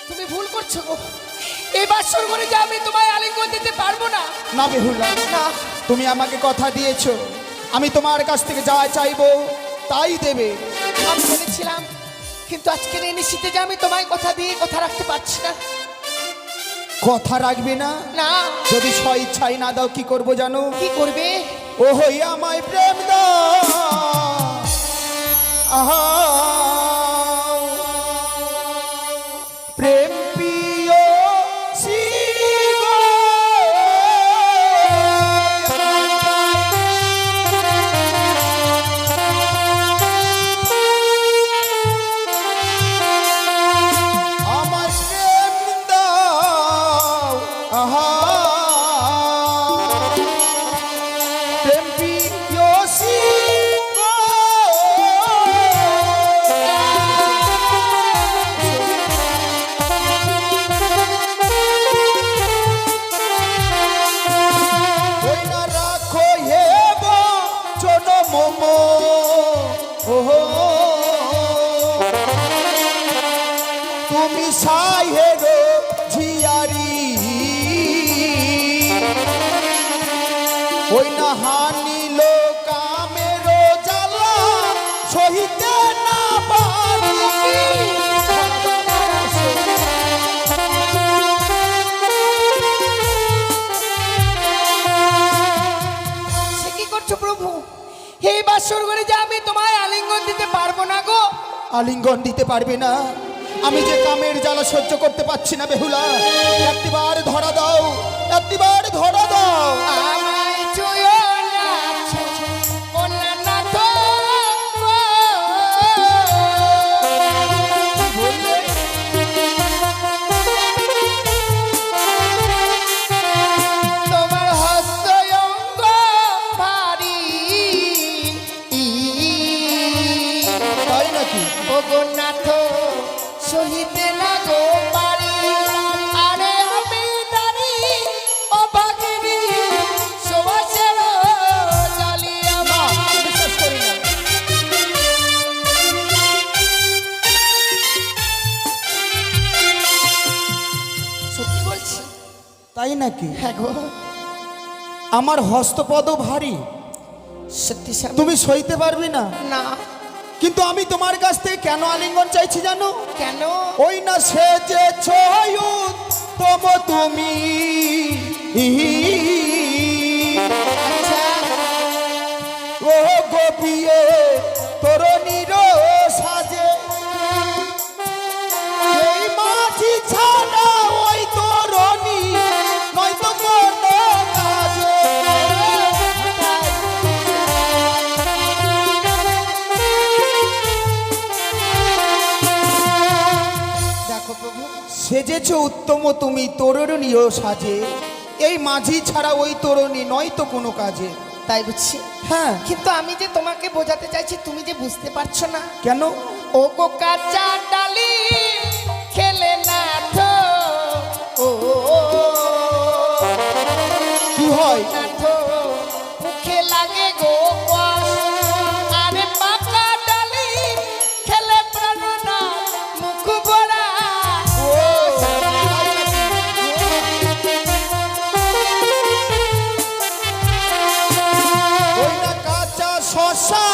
তুমি ভুল করছো গো, এই বাসর ঘরে যে আমি তোমায় আলিঙ্গন দিতে পারবো না। না বেহুলা, না, তুমি আমাকে কথা দিয়েছো আমি তোমার কাছ থেকে যা চাইবো তাই দেবে। আমি বলেছিলাম, কিন্তু আজকের এই নিশীতে যে আমি তোমায় কথা দিয়ে কথা রাখতে পারছি না। কথা রাখবে না? না। যদি স্ব ইচ্ছাই না দাও কি করবো জানো? কি করবে? ও হই আমায় প্রেম দাও, আহা প্রেম প্রিয় শিব। আমার প্রেম দাও, আহা প্রেম প্রিয় শিব। ওই না রাখো হেব জনম ওহো তুমি সাহেব ঝিয়ারি। ওই না হানিল কামের জ্বালা সহিতে না পারি। সে কি করছো প্রভু? এই বাসর ঘরে যে আমি তোমায় আলিঙ্গন দিতে পারবো না গো। আলিঙ্গন দিতে পারবে না? আমি যে কামের জ্বালা সহ্য করতে পারছি না বেহুলা, একটিবার ধরা দাও, একটিবার ধরা দাও। আমায় ছুঁয়ো না, কন্যা না তো। তোমার হস্ত অঙ্গ ভারী, তাই নাকি? ও গন্নাথ সহিতে না গো পারি। আরে আমি নারী অভাগিনী, সুবাসের জালি আমার। বিশ্বাস করি না। সত্যি বলছি? তাই নাকি? হ্যাঁ গো, আমার হস্তপদ ভারী, সত্যি স্বামী। তুমি সইতে পারবে না। না। কিন্তু আমি তোমার কাছ থেকে কেন আলিঙ্গন চাইছি জানো? কেন? ওই না সে যে তম তুমি আচ্ছা, ও গোপিয়ে তোর নির সাজে এই মাঝি ছাড়া ওই তোরনি নয়তো কোনো কাজে। দেখো প্রভু, সেজেছ উত্তম তুমি তরুণীয় সাজে এই মাঝি ছাড়া ওই তরুণী নয়তো কোনো কাজে। তাই বুঝছি। হ্যাঁ, কিন্তু আমি যে তোমাকে বোঝাতে চাইছি তুমি যে বুঝতে পারছো না। কেন? ও গো কাঁচা ডালি খেলে না তো, ও কি হয়? না তো মুখে লাগে গো কষ। আরে পাকা ডালি খেলে প্রাণ না মুখ ভরা। ওই না কাঁচা শশা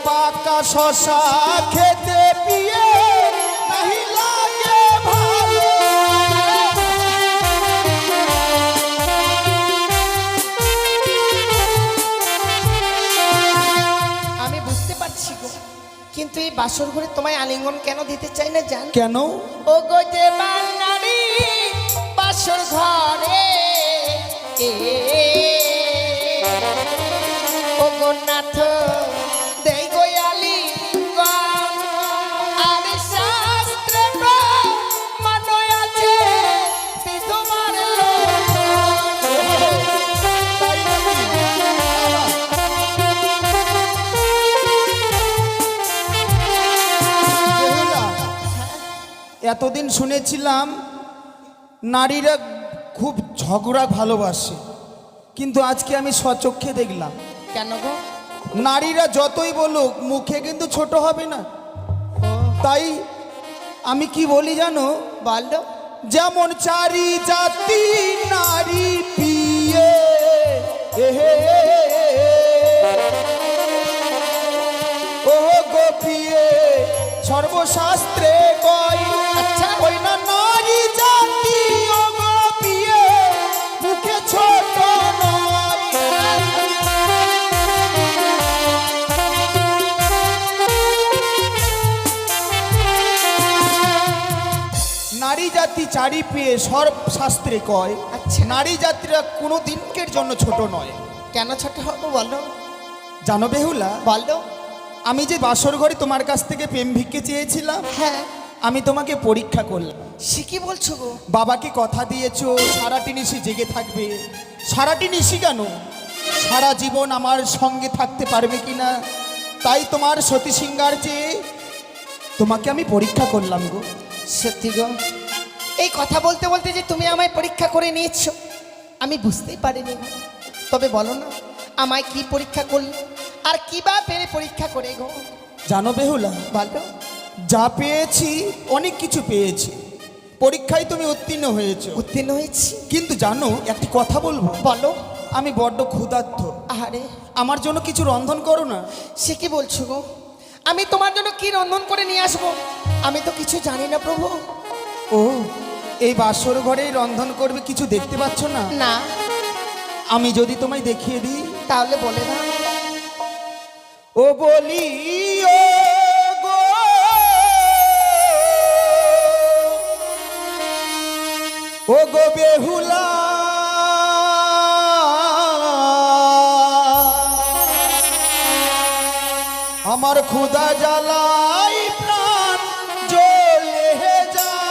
পাকা শশা খেতে পিয়ে নাহি লাগে ভালো। আমি বুঝতে পারছি গো, কিন্তু এই বাসর ঘরে তোমায় আলিঙ্গন কেন দিতে চাই না জান? কেন? ও গো যে বাঙালি বাসর ঘরে ও গো নাথ দেই গো আলিঙ্গন, আর শাস্ত্রে প্রমাণ আছে তোমার এতদিন শুনেছিলাম নারীরা খুব ঝগড়া ভালোবাসে, কিন্তু আজকে আমি স্বচক্ষে দেখলাম কেন গো? নারীরা যতই বলুক মুখে কিন্তু ছোট হবে না। তাই আমি কি বলি জানো? বলো। যেমন চারি জাতি নারী পিয়ে ও গোপিয়ে সর্বশাস্ত্রে কয়। আচ্ছা। ওই না নারী জাতি ও গোপিয়ে মুখে ছোট নয়। নারী জাতি চারি পেয়ে সর্বশাস্ত্রে কয়। আচ্ছা। নারী জাতিরা কোনো দিনকের জন্য ছোট নয়। কেন ছোট হবো বলো? জানো বেহুলা, বলো। আমি যে বাসর ঘরে তোমার কাছ থেকে প্রেম ভিক্ষে চেয়েছিলাম, হ্যাঁ, আমি তোমাকে পরীক্ষা করলাম। সে কি বলছো গো? বাবাকে কথা দিয়েছো সারাটি নিশি জেগে থাকবে। সারাটি নিশি কেন, সারা জীবন আমার সঙ্গে থাকতে পারবে কিনা, তাই তোমার সতী সিংহার চেয়ে তোমাকে আমি পরীক্ষা করলাম গো। সত্যি গো, এই কথা বলতে বলতে যে তুমি আমায় পরীক্ষা করে নিয়েছো আমি বুঝতেই পারিনি গো। তবে বলো না, আমায় কি পরীক্ষা করলে আর কি বা পেরে পরীক্ষা করে গো? জানো বেহুলা, বলো। যা পেয়েছি অনেক কিছু পেয়েছি, পরীক্ষায় তুমি উত্তীর্ণ হয়েছো। উত্তীর্ণ হয়েছি, কিন্তু জানো একটি কথা বলবো? বলো। আমি বড্ড ক্ষুধার্ত, আরে আমার জন্য কিছু রন্ধন করো না। সে কি বলছো গো? আমি তোমার জন্য কি রন্ধন করে নিয়ে আসবো? আমি তো কিছু জানি না প্রভু। ও, এই বাসর ঘরেই রন্ধন করবে, কিছু দেখতে পাচ্ছ না? না। আমি যদি তোমায় দেখিয়ে দিই তাহলে বলে না। ও বলি ও গো, ও গো বেহুলা, আমার ক্ষুধা জ্বালাই প্রাণ জ্বলে যায়।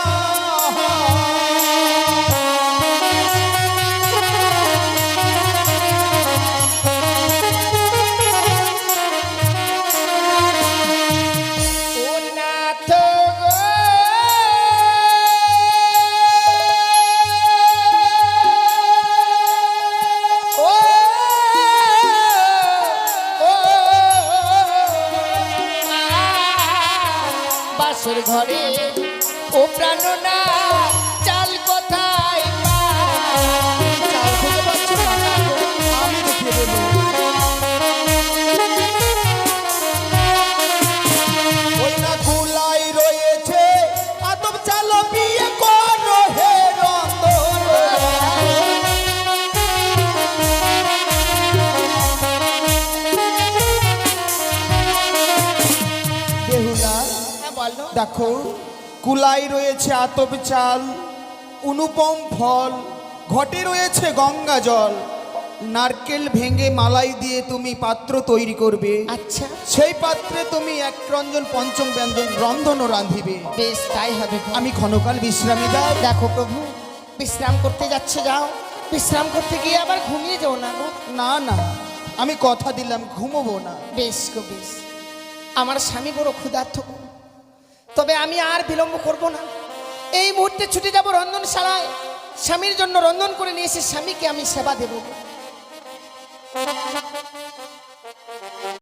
ও নাথ গো, ও বাসর ঘরে ও প্রাণনা চাল কোথায় পাই? চাল খুঁজে পাচ্ছ না গো? আমি দেখিয়ে দেবো। ওই না কুলাই রয়েছে আদব চালো বিয়ে করো হে রন্ধন। বেহুলা, হ্যাঁ, বলো। দেখো কুলাই রয়েছে আতপ চাল, অনুপম ফল, ঘটে রয়েছে গঙ্গা জল, নারকেল ভেঙে মালাই দিয়ে তুমি পাত্র তৈরি করবে। আচ্ছা, সেই পাত্রে তুমি এক রঞ্জন পঞ্চম ব্যঞ্জন রন্ধনও রাঁধিবে। বেশ তাই হবে গো। আমি ক্ষণকাল বিশ্রামে দাও। দেখো প্রভু, বিশ্রাম করতে যাচ্ছে যাও, বিশ্রাম করতে গিয়ে আবার ঘুমিয়ে যাও না গো। না না, আমি কথা দিলাম ঘুমোবো না। বেশ গো বেশ। আমার স্বামী বড় ক্ষুধার্ত গো। তবে আমি আর বিলম্ব করব না, এই মুহূর্তে ছুটে যাব রন্ধনশালায়। স্বামীর জন্য রন্ধন করে নিয়ে এসে স্বামীকে আমি সেবা দেব।